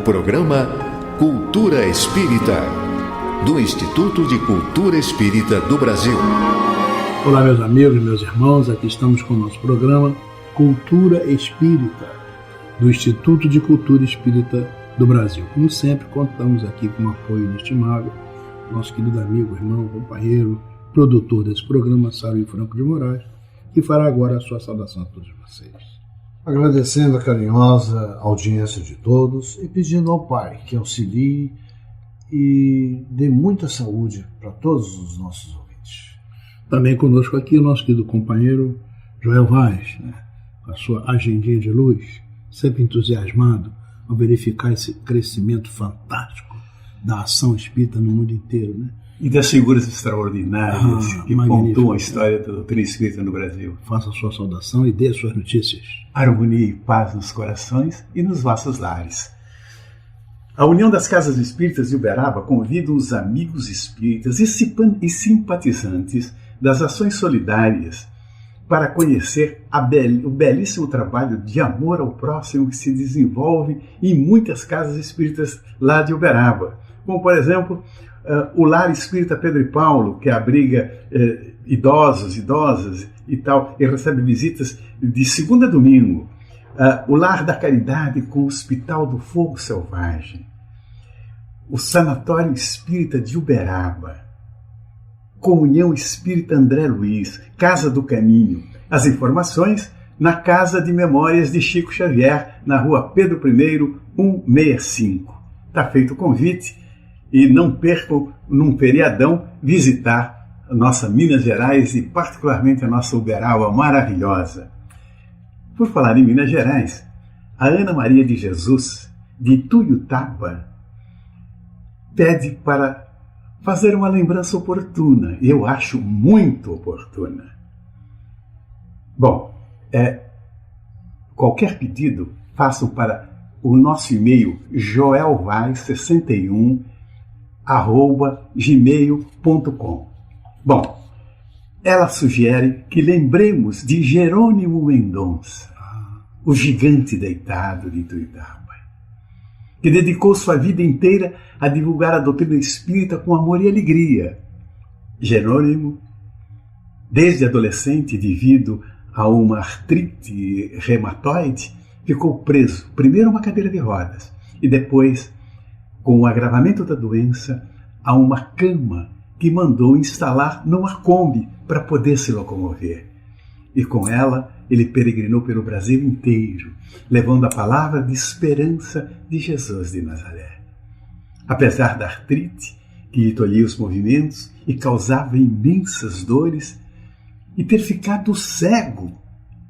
programa Cultura Espírita, do Instituto de Cultura Espírita do Brasil. Olá, meus amigos, meus irmãos, aqui estamos com o nosso programa Cultura Espírita, do Instituto de Cultura Espírita do Brasil. Como sempre, contamos aqui com o apoio inestimável do nosso querido amigo, irmão, companheiro, produtor desse programa, Sábio Franco de Moraes, que fará agora a sua saudação a todos vocês. Agradecendo a carinhosa audiência de todos e pedindo ao Pai que auxilie e dê muita saúde para todos os nossos ouvintes. Também conosco aqui o nosso querido companheiro Joel Vaz, com a sua agendinha de luz, sempre entusiasmado ao verificar esse crescimento fantástico da ação espírita no mundo inteiro, E das figuras extraordinárias que pontuam a história da doutrina espírita no Brasil. Faça a sua saudação e dê as suas notícias. Harmonia e paz nos corações e nos vossos lares. A União das Casas Espíritas de Uberaba convida os amigos espíritas e simpatizantes das ações solidárias para conhecer o belíssimo trabalho de amor ao próximo que se desenvolve em muitas casas espíritas lá de Uberaba. Como, por exemplo, o Lar Espírita Pedro e Paulo, que abriga idosos, idosas e tal, e recebe visitas de segunda a domingo. O Lar da Caridade com o Hospital do Fogo Selvagem. O Sanatório Espírita de Uberaba. Comunhão Espírita André Luiz, Casa do Caminho. As informações na Casa de Memórias de Chico Xavier, na Rua Pedro I, 165. Está feito o convite. E não percam, num feriadão, visitar a nossa Minas Gerais e particularmente a nossa Uberaba maravilhosa. Por falar em Minas Gerais, a Ana Maria de Jesus, de Tuiutaba, pede para fazer uma lembrança oportuna. Eu acho muito oportuna. Bom, qualquer pedido, façam para o nosso e-mail joelvaz61@gmail.com. Bom, ela sugere que lembremos de Jerônimo Mendonça, o gigante deitado de Ituiutaba, que dedicou sua vida inteira a divulgar a doutrina espírita com amor e alegria. Jerônimo, desde adolescente, devido a uma artrite reumatoide, ficou preso, primeiro a uma cadeira de rodas e depois, com o agravamento da doença, a uma cama que mandou instalar numa Kombi para poder se locomover. E com ela, ele peregrinou pelo Brasil inteiro, levando a palavra de esperança de Jesus de Nazaré. Apesar da artrite, que lhe tolhia os movimentos e causava imensas dores, e ter ficado cego,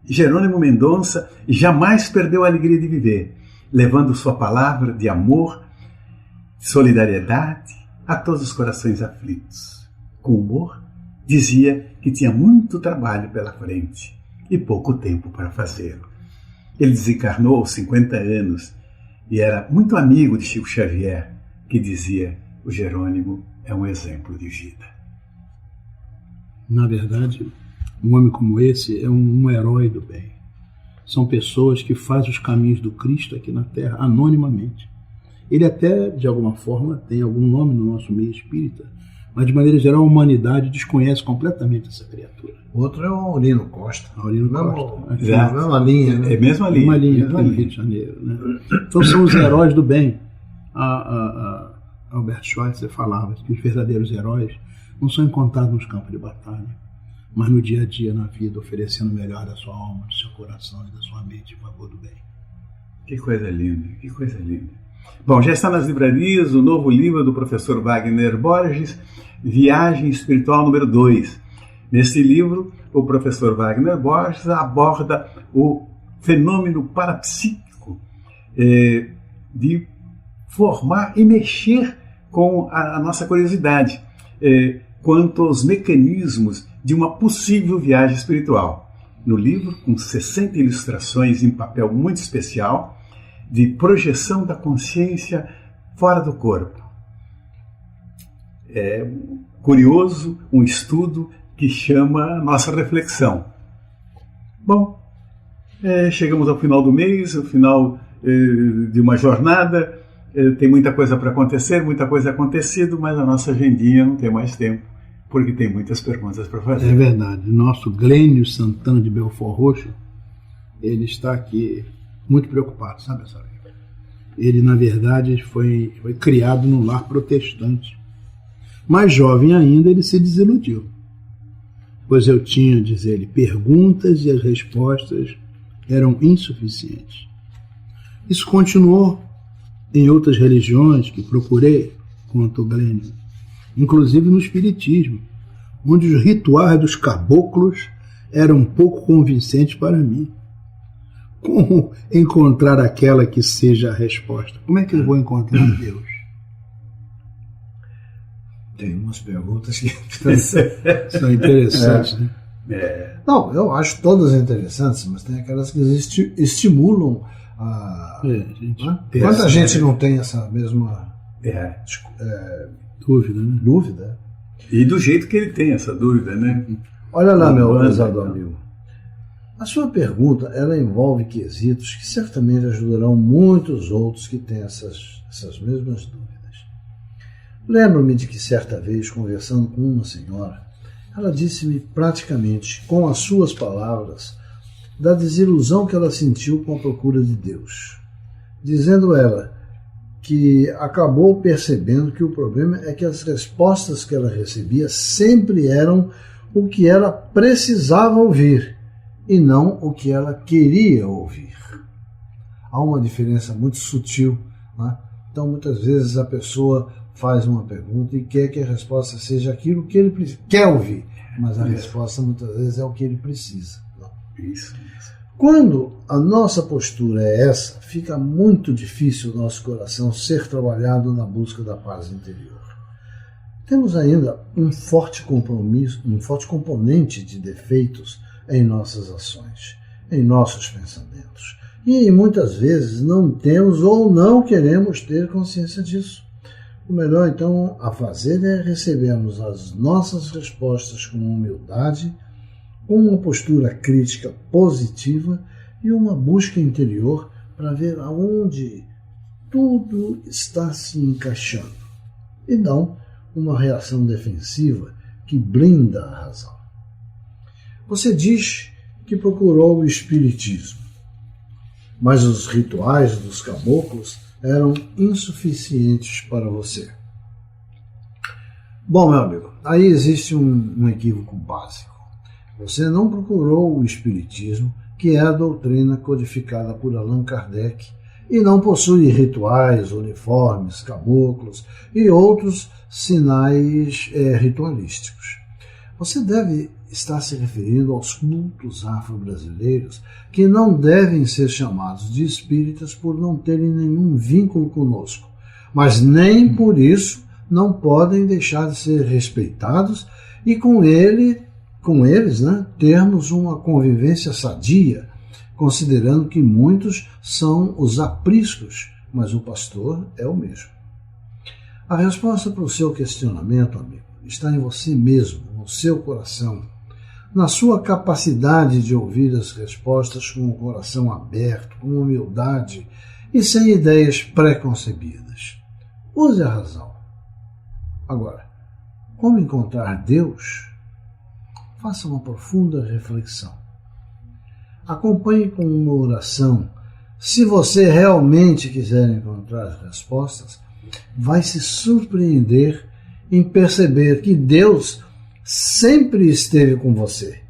Jerônimo Mendonça jamais perdeu a alegria de viver, levando sua palavra de amor, solidariedade a todos os corações aflitos. Com humor, dizia que tinha muito trabalho pela frente e pouco tempo para fazê-lo. Ele desencarnou aos 50 anos e era muito amigo de Chico Xavier, que dizia: o Jerônimo é um exemplo de vida. Na verdade, um homem como esse é um herói do bem. São pessoas que fazem os caminhos do Cristo aqui na Terra anonimamente. Ele até, de alguma forma, tem algum nome no nosso meio espírita, mas, de maneira geral, a humanidade desconhece completamente essa criatura. Outro é o Aurino Costa. Aurino Costa. É a mesma linha, né? É a mesma linha. Uma linha aqui no Rio de Janeiro. Então, são os heróis do bem. Albert Schweitzer falava que os verdadeiros heróis não são encontrados nos campos de batalha, mas no dia a dia, na vida, oferecendo o melhor da sua alma, do seu coração e da sua mente em favor do bem. Que coisa linda, que coisa linda. Bom, já está nas livrarias o novo livro do professor Wagner Borges, Viagem Espiritual número 2. Nesse livro, o professor Wagner Borges aborda o fenômeno parapsíquico de formar e mexer com a nossa curiosidade quanto aos mecanismos de uma possível viagem espiritual. No livro, com 60 ilustrações em papel muito especial, de projeção da consciência fora do corpo. É curioso, um estudo que chama a nossa reflexão. Bom, chegamos ao final do mês, ao final de uma jornada. Tem muita coisa para acontecer, muita coisa acontecido, mas a nossa agendinha não tem mais tempo, porque tem muitas perguntas para fazer. É verdade. Nosso Glênio Santana de Belfort Roxo, ele está aqui muito preocupado, sabe, essa? Ele, na verdade, foi criado num lar protestante. Mais jovem ainda, ele se desiludiu. Pois eu tinha, diz ele, perguntas e as respostas eram insuficientes. Isso continuou em outras religiões que procurei, conta o Glênio, inclusive no espiritismo, onde os rituais dos caboclos eram pouco convincentes para mim. Como encontrar aquela que seja a resposta? Como é que eu vou encontrar Deus? Tem umas perguntas que são interessantes, né? Não, eu acho todas interessantes, mas tem aquelas que estimulam a... Quanta gente não tem essa mesma dúvida, né? Dúvida. E do jeito que ele tem essa dúvida, né? Olha lá, meu prezado amigo. A sua pergunta, ela envolve quesitos que certamente ajudarão muitos outros que têm essas mesmas dúvidas. Lembro-me de que certa vez, conversando com uma senhora, ela disse-me praticamente, com as suas palavras, da desilusão que ela sentiu com a procura de Deus. Dizendo ela que acabou percebendo que o problema é que as respostas que ela recebia sempre eram o que ela precisava ouvir, e não o que ela queria ouvir. Há uma diferença muito sutil, né? Então, muitas vezes a pessoa faz uma pergunta e quer que a resposta seja aquilo que ele quer ouvir, mas a resposta muitas vezes é o que ele precisa. Isso. Quando a nossa postura é essa, fica muito difícil o nosso coração ser trabalhado na busca da paz interior. Temos ainda um forte compromisso, um forte componente de defeitos em nossas ações, em nossos pensamentos. E muitas vezes não temos ou não queremos ter consciência disso. O melhor, então, a fazer é recebermos as nossas respostas com humildade, com uma postura crítica positiva e uma busca interior para ver aonde tudo está se encaixando, e não uma reação defensiva que blinda a razão. Você diz que procurou o espiritismo, mas os rituais dos caboclos eram insuficientes para você. Bom, meu amigo, aí existe um equívoco básico. Você não procurou o espiritismo, que é a doutrina codificada por Allan Kardec, e não possui rituais, uniformes, caboclos e outros sinais ritualísticos. Você deve estar se referindo aos cultos afro-brasileiros que não devem ser chamados de espíritas por não terem nenhum vínculo conosco, mas nem por isso não podem deixar de ser respeitados e com eles, termos uma convivência sadia, considerando que muitos são os apriscos, mas o pastor é o mesmo. A resposta para o seu questionamento, amigo, está em você mesmo, no seu coração, na sua capacidade de ouvir as respostas com o coração aberto, com humildade e sem ideias pré-concebidas. Use a razão. Agora, como encontrar Deus? Faça uma profunda reflexão. Acompanhe com uma oração. Se você realmente quiser encontrar as respostas, vai se surpreender em perceber que Deus sempre esteve com você.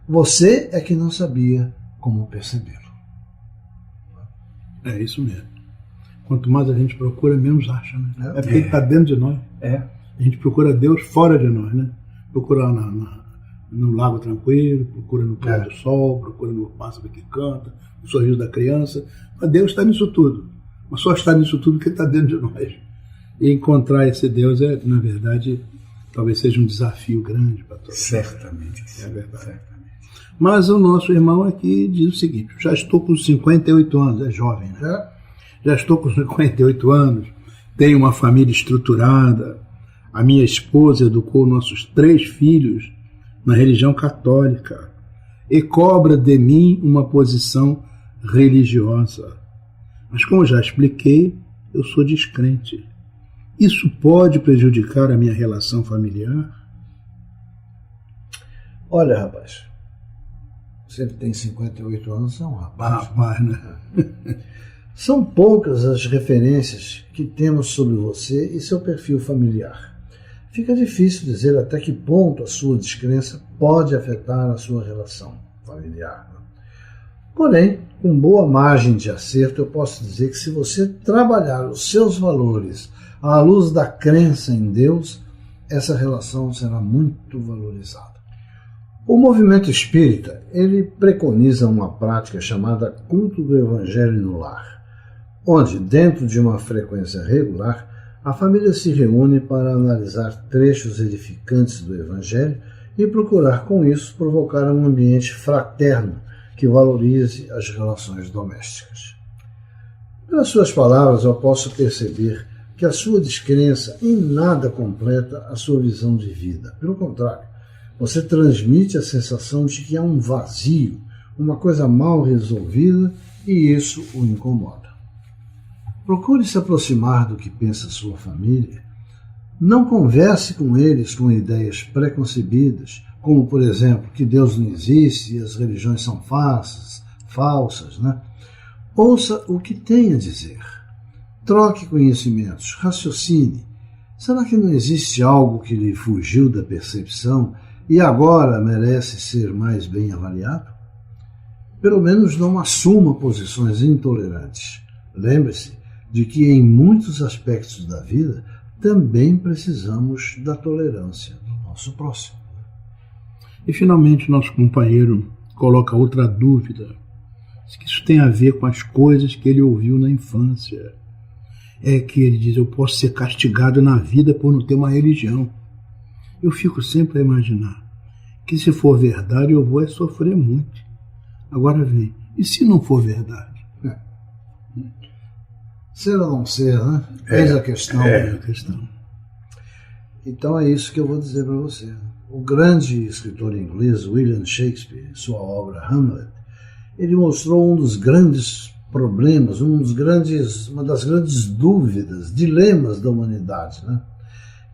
Você é que não sabia como percebê-lo. É isso mesmo. Quanto mais a gente procura, menos acha, né? É porque ele está dentro de nós. A gente procura Deus fora de nós, né? Procura no lago tranquilo, procura no pôr do sol, procura no pássaro que canta, no sorriso da criança. Mas Deus está nisso tudo. Mas só está nisso tudo porque está dentro de nós. E encontrar esse Deus na verdade, talvez seja um desafio grande para todos. Certamente que sim. É verdade. Certamente. Mas o nosso irmão aqui diz o seguinte: já estou com 58 anos, é jovem, né? Já estou com 58 anos, tenho uma família estruturada, a minha esposa educou nossos 3 filhos na religião católica e cobra de mim uma posição religiosa. Mas como já expliquei, eu sou descrente. Isso pode prejudicar a minha relação familiar? Olha, rapaz, você tem 58 anos, é um rapaz. Rapaz, né? São poucas as referências que temos sobre você e seu perfil familiar. Fica difícil dizer até que ponto a sua descrença pode afetar a sua relação familiar. Porém, com boa margem de acerto, eu posso dizer que se você trabalhar os seus valores à luz da crença em Deus, essa relação será muito valorizada. O movimento espírita, ele preconiza uma prática chamada culto do evangelho no lar, onde, dentro de uma frequência regular, a família se reúne para analisar trechos edificantes do evangelho e procurar com isso provocar um ambiente fraterno que valorize as relações domésticas. Pelas suas palavras, eu posso perceber que a sua descrença em nada completa a sua visão de vida. Pelo contrário, você transmite a sensação de que há um vazio, uma coisa mal resolvida, e isso o incomoda. Procure se aproximar do que pensa sua família. Não converse com eles com ideias preconcebidas, como, por exemplo, que Deus não existe e as religiões são falsas, né? Ouça o que tem a dizer. Troque conhecimentos, raciocine. Será que não existe algo que lhe fugiu da percepção e agora merece ser mais bem avaliado? Pelo menos não assuma posições intolerantes. Lembre-se de que em muitos aspectos da vida também precisamos da tolerância do nosso próximo. E finalmente nosso companheiro coloca outra dúvida. Isso tem a ver com as coisas que ele ouviu na infância. É que ele diz, eu posso ser castigado na vida por não ter uma religião. Eu fico sempre a imaginar que se for verdade eu vou sofrer muito. Agora vem, e se não for verdade? Ser ou não ser, né? Eis a questão. É a questão. Então é isso que eu vou dizer para você. O grande escritor inglês William Shakespeare, em sua obra Hamlet, ele mostrou um dos grandes problemas, uma das grandes dúvidas, dilemas da humanidade, né?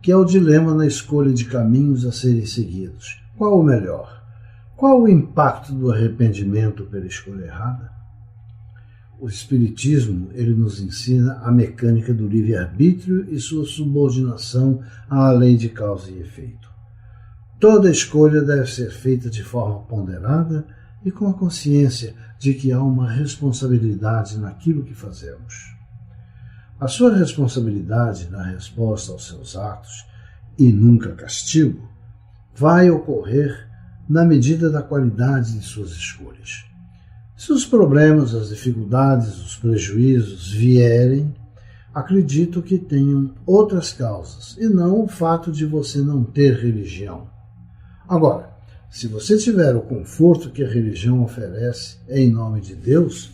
Que é o dilema na escolha de caminhos a serem seguidos. Qual o melhor? Qual o impacto do arrependimento pela escolha errada? O Espiritismo, ele nos ensina a mecânica do livre-arbítrio e sua subordinação à lei de causa e efeito. Toda escolha deve ser feita de forma ponderada e com a consciência de que há uma responsabilidade naquilo que fazemos. A sua responsabilidade na resposta aos seus atos, e nunca castigo, vai ocorrer na medida da qualidade de suas escolhas. Se os problemas, as dificuldades, os prejuízos vierem, acredito que tenham outras causas, e não o fato de você não ter religião. Agora, se você tiver o conforto que a religião oferece em nome de Deus,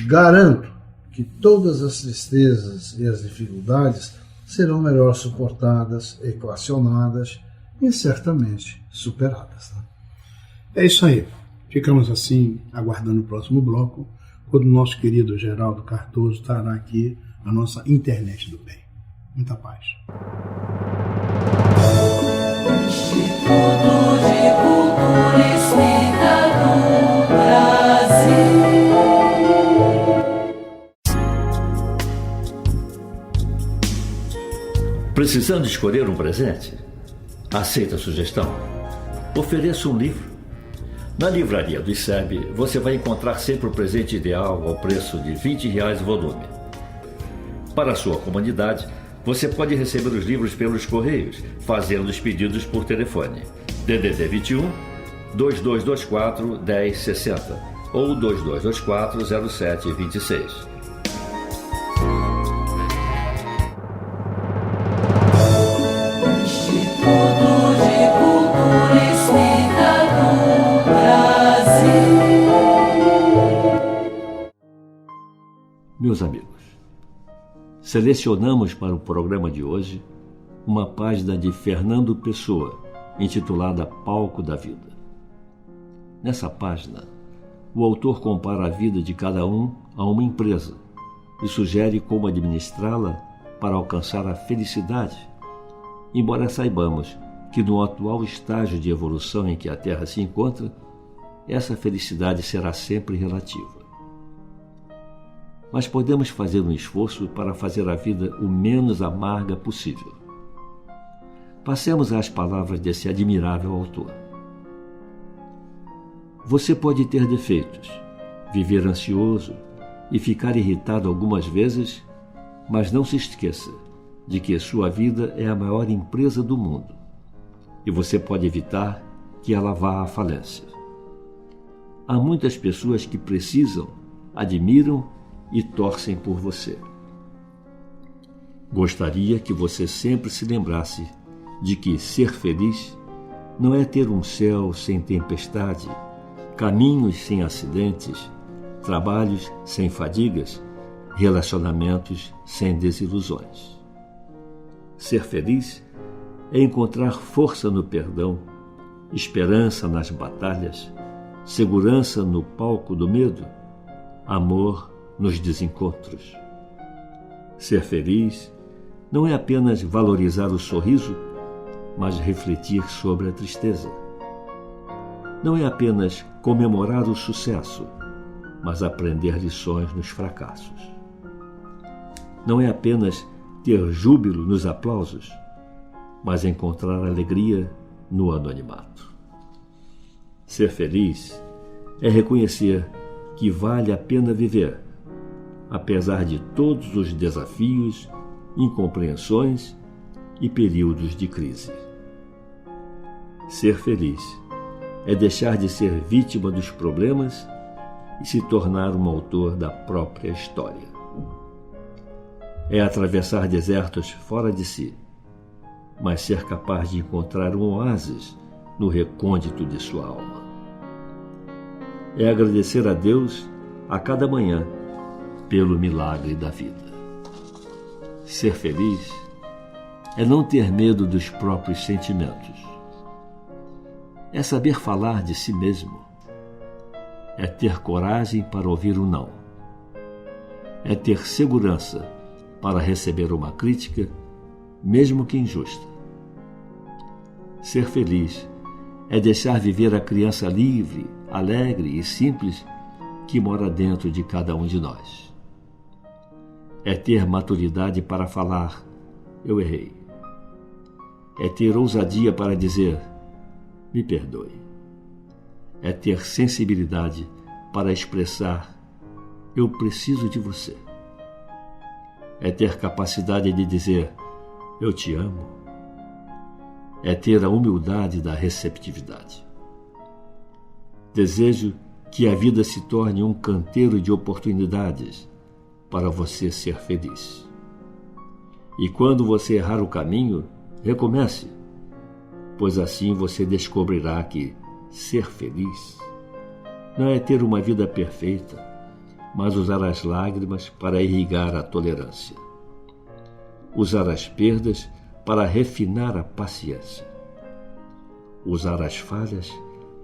garanto que todas as tristezas e as dificuldades serão melhor suportadas, equacionadas e certamente superadas. Né? É isso aí. Ficamos assim, aguardando o próximo bloco, quando o nosso querido Geraldo Cardoso estará aqui na nossa internet do bem. Muita paz. Instituto de Cultura Espírita do Brasil. Precisando escolher um presente? Aceita a sugestão? Ofereça um livro. Na livraria do ICEB, você vai encontrar sempre o presente ideal ao preço de R$20 o volume. Para a sua comunidade, você pode receber os livros pelos correios, fazendo os pedidos por telefone. DDD 21 2224 1060 ou 2224 0726. Meus amigos, selecionamos para o programa de hoje uma página de Fernando Pessoa, intitulada Palco da Vida. Nessa página, o autor compara a vida de cada um a uma empresa, e sugere como administrá-la para alcançar a felicidade, embora saibamos que no atual estágio de evolução em que a Terra se encontra, essa felicidade será sempre relativa. Mas podemos fazer um esforço para fazer a vida o menos amarga possível. Passemos às palavras desse admirável autor. Você pode ter defeitos, viver ansioso e ficar irritado algumas vezes, mas não se esqueça de que sua vida é a maior empresa do mundo e você pode evitar que ela vá à falência. Há muitas pessoas que precisam, admiram e torcem por você. Gostaria que você sempre se lembrasse de que ser feliz não é ter um céu sem tempestade, caminhos sem acidentes, trabalhos sem fadigas, relacionamentos sem desilusões. Ser feliz é encontrar força no perdão, esperança nas batalhas, segurança no palco do medo, amor nos desencontros. Ser feliz não é apenas valorizar o sorriso, mas refletir sobre a tristeza. Não é apenas comemorar o sucesso, mas aprender lições nos fracassos. Não é apenas ter júbilo nos aplausos, mas encontrar alegria no anonimato. Ser feliz é reconhecer que vale a pena viver, apesar de todos os desafios, incompreensões e períodos de crise. Ser feliz é deixar de ser vítima dos problemas e se tornar um autor da própria história. É atravessar desertos fora de si, mas ser capaz de encontrar um oásis no recôndito de sua alma. É agradecer a Deus a cada manhã pelo milagre da vida. Ser feliz é não ter medo dos próprios sentimentos. É saber falar de si mesmo. É ter coragem para ouvir o não. É ter segurança para receber uma crítica, mesmo que injusta. Ser feliz é deixar viver a criança livre, alegre e simples que mora dentro de cada um de nós. É ter maturidade para falar, eu errei. É ter ousadia para dizer, me perdoe. É ter sensibilidade para expressar, eu preciso de você. É ter capacidade de dizer, eu te amo. É ter a humildade da receptividade. Desejo que a vida se torne um canteiro de oportunidades para você ser feliz. E quando você errar o caminho, recomece, pois assim você descobrirá que ser feliz não é ter uma vida perfeita, mas usar as lágrimas para irrigar a tolerância. Usar as perdas para refinar a paciência. Usar as falhas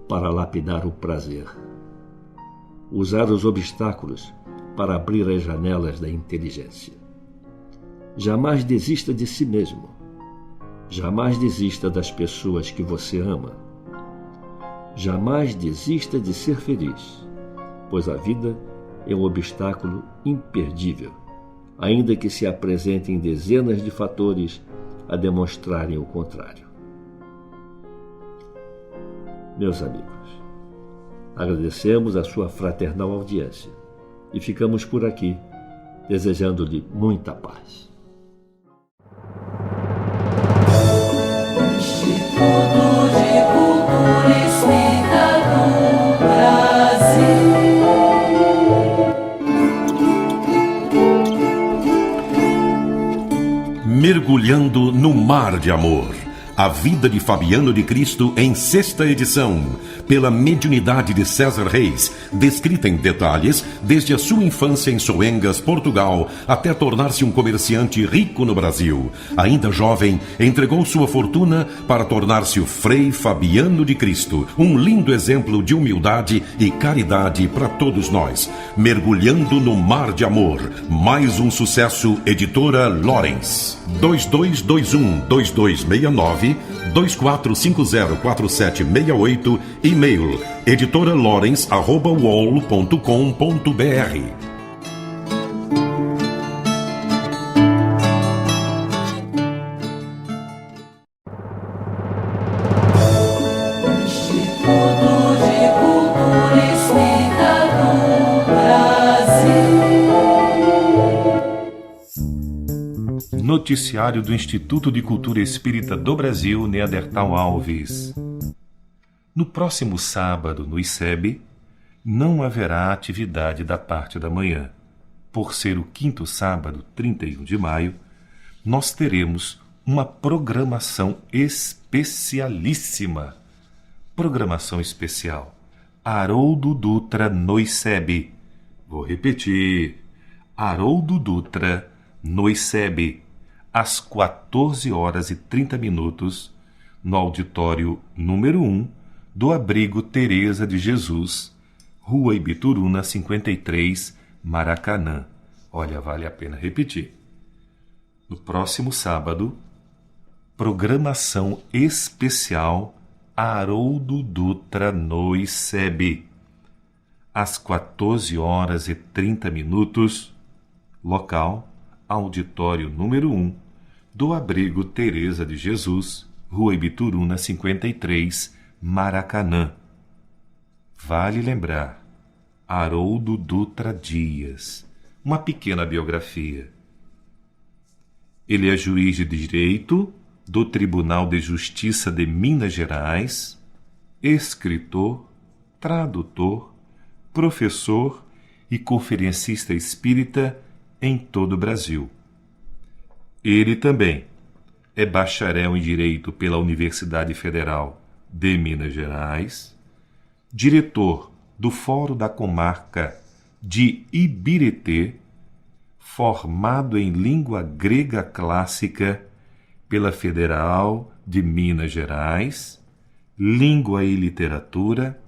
para lapidar o prazer. Usar os obstáculos para abrir as janelas da inteligência. Jamais desista de si mesmo. Jamais desista das pessoas que você ama. Jamais desista de ser feliz, pois a vida é um obstáculo imperdível, ainda que se apresentem dezenas de fatores a demonstrarem o contrário. Meus amigos, agradecemos a sua fraternal audiência e ficamos por aqui, desejando-lhe muita paz. Instituto de Cultura Espírita do Brasil. Mergulhando no mar de amor. A Vida de Fabiano de Cristo em 6ª edição, pela mediunidade de César Reis, descrita em detalhes desde a sua infância em Soengas, Portugal, até tornar-se um comerciante rico no Brasil. Ainda jovem, entregou sua fortuna para tornar-se o Frei Fabiano de Cristo, um lindo exemplo de humildade e caridade para todos nós. Mergulhando no mar de amor, mais um sucesso, editora Lawrence. 2221-2269, 24504768, e-mail editoralawrence@uol.com.br. Noticiário do Instituto de Cultura Espírita do Brasil, Neandertal Alves. No próximo sábado, no ICEB, não haverá atividade da parte da manhã. Por ser o 5º sábado, 31 de maio, nós teremos uma programação especialíssima. Programação especial. Haroldo Dutra no ICEB. Vou repetir. Haroldo Dutra no ICEB. Às 14h30, no auditório número 1 do Abrigo Teresa de Jesus, Rua Ibituruna, 53, Maracanã. Olha, vale a pena repetir. No próximo sábado, programação especial Haroldo Dutra no ICEB. Às 14h30, local auditório número 1 do Abrigo Teresa de Jesus, Rua Ibituruna, 53, Maracanã. Vale lembrar, Haroldo Dutra Dias. Uma pequena biografia. Ele é juiz de direito do Tribunal de Justiça de Minas Gerais, escritor, tradutor, professor e conferencista espírita em todo o Brasil. Ele também é bacharel em Direito pela Universidade Federal de Minas Gerais, diretor do Fórum da Comarca de Ibirité, formado em Língua Grega Clássica pela Federal de Minas Gerais, Língua e Literatura,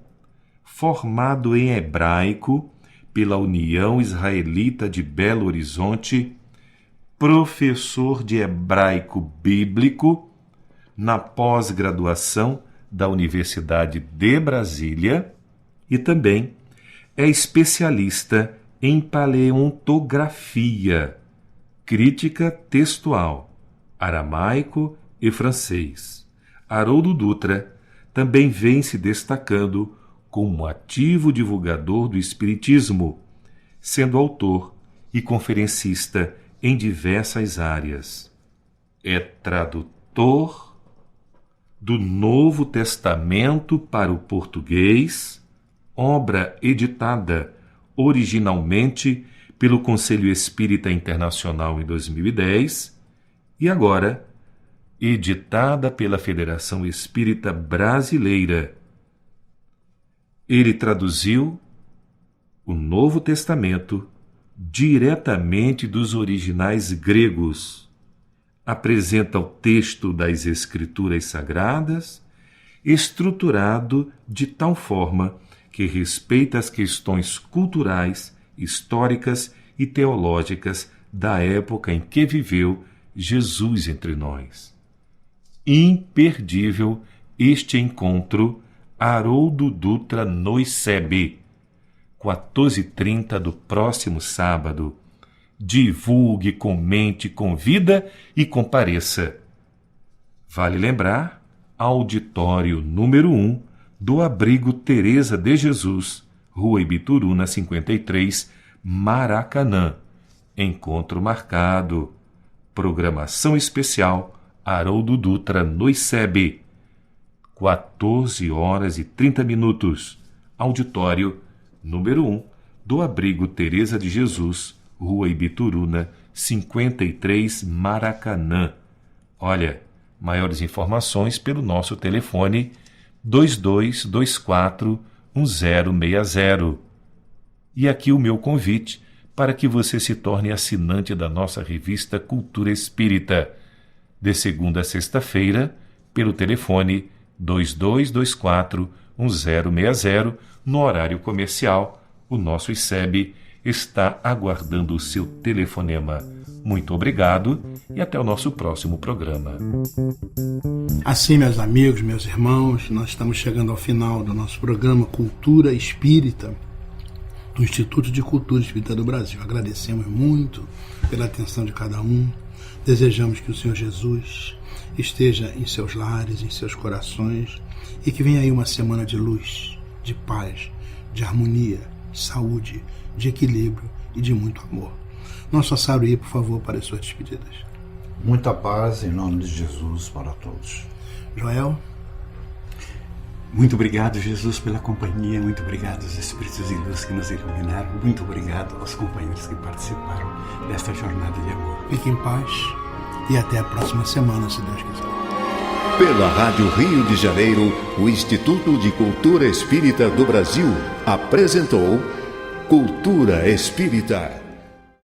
formado em Hebraico pela União Israelita de Belo Horizonte, professor de hebraico bíblico na pós-graduação da Universidade de Brasília e também é especialista em paleontografia, crítica textual, aramaico e francês. Haroldo Dutra também vem se destacando como ativo divulgador do Espiritismo, sendo autor e conferencista em diversas áreas. É tradutor do Novo Testamento para o português, obra editada originalmente pelo Conselho Espírita Internacional em 2010 e agora editada pela Federação Espírita Brasileira. Ele traduziu o Novo Testamento diretamente dos originais gregos. Apresenta o texto das Escrituras Sagradas, estruturado de tal forma que respeita as questões culturais, históricas e teológicas da época em que viveu Jesus entre nós. Imperdível este encontro Haroldo Dutra no ICEB, 14h30 do próximo sábado. Divulgue, comente, convida e compareça. Vale lembrar, auditório número 1 do Abrigo Teresa de Jesus, Rua Ibituruna, 53, Maracanã. Encontro marcado. Programação especial Haroldo Dutra no ICEB. 14h30, auditório número 1 do Abrigo Teresa de Jesus, Rua Ibituruna, 53, Maracanã. Olha, Maiores informações pelo nosso telefone 2224-1060. E aqui o meu convite para que você se torne assinante da nossa revista Cultura Espírita, de segunda a sexta-feira, pelo telefone 2224-1060, no horário comercial. O nosso ICEB está aguardando o seu telefonema. Muito obrigado e até o nosso próximo programa. Assim, meus amigos, meus irmãos, nós estamos chegando ao final do nosso programa Cultura Espírita, do Instituto de Cultura Espírita do Brasil. Agradecemos muito pela atenção de cada um. Desejamos que o Senhor Jesus esteja em seus lares, em seus corações, e que venha aí uma semana de luz, de paz, de harmonia, de saúde, de equilíbrio e de muito amor. Nosso Saruí, por favor, para as suas despedidas. Muita paz em nome de Jesus para todos. Joel? Muito obrigado, Jesus, pela companhia. Muito obrigado aos Espíritos de Luz que nos iluminaram. Muito obrigado aos companheiros que participaram desta jornada de amor. Fique em paz e até a próxima semana, se Deus quiser. Pela Rádio Rio de Janeiro, o Instituto de Cultura Espírita do Brasil apresentou Cultura Espírita.